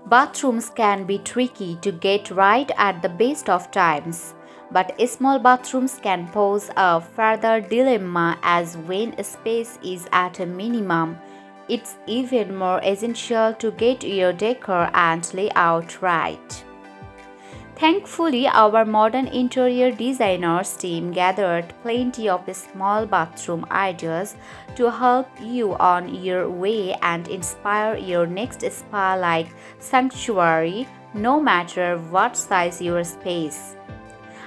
Bathrooms can be tricky to get right at the best of times, but small bathrooms can pose a further dilemma as when space is at a minimum. It's even more essential to get your decor and layout right. Thankfully, our modern interior designers team gathered plenty of small bathroom ideas to help you on your way and inspire your next spa-like sanctuary, no matter what size your space.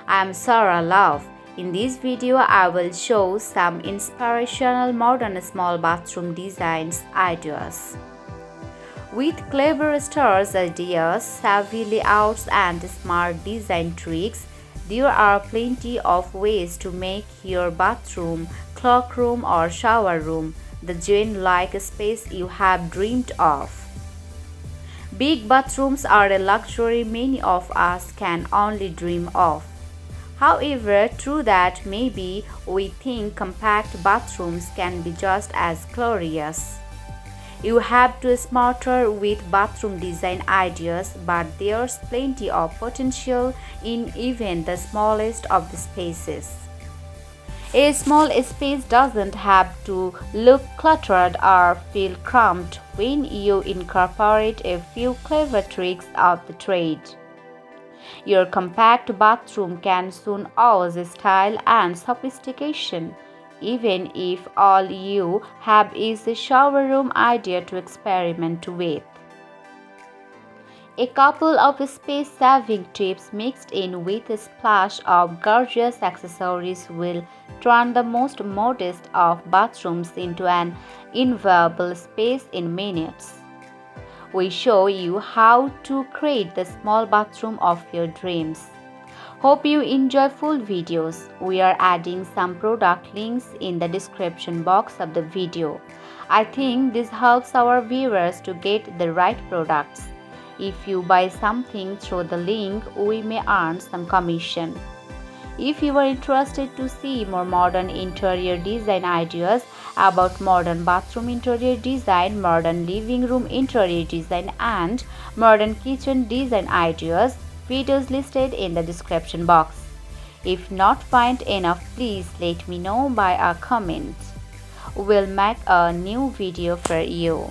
I'm Sarah Love. In this video, I will show some inspirational modern small bathroom designs ideas. With clever stars ideas, savvy layouts and smart design tricks, there are plenty of ways to make your bathroom, cloakroom or shower room the gem-like space you have dreamed of. Big bathrooms are a luxury many of us can only dream of. However, true that may be, we think compact bathrooms can be just as glorious. You have to be smarter with bathroom design ideas, but there's plenty of potential in even the smallest of the spaces. A small space doesn't have to look cluttered or feel cramped when you incorporate a few clever tricks of the trade. Your compact bathroom can soon ouse style and sophistication, even if all you have is a shower room idea to experiment with. A couple of space-saving tips mixed in with a splash of gorgeous accessories will turn the most modest of bathrooms into an invaluable space in minutes. We show you how to create the small bathroom of your dreams. Hope you enjoy full videos. We are adding some product links in the description box of the video. I think this helps our viewers to get the right products. If you buy something through the link, we may earn some commission. If you are interested to see more modern interior design ideas about modern bathroom interior design, modern living room interior design and modern kitchen design ideas, videos listed in the description box. If not find enough, please let me know by a comment. We'll make a new video for you.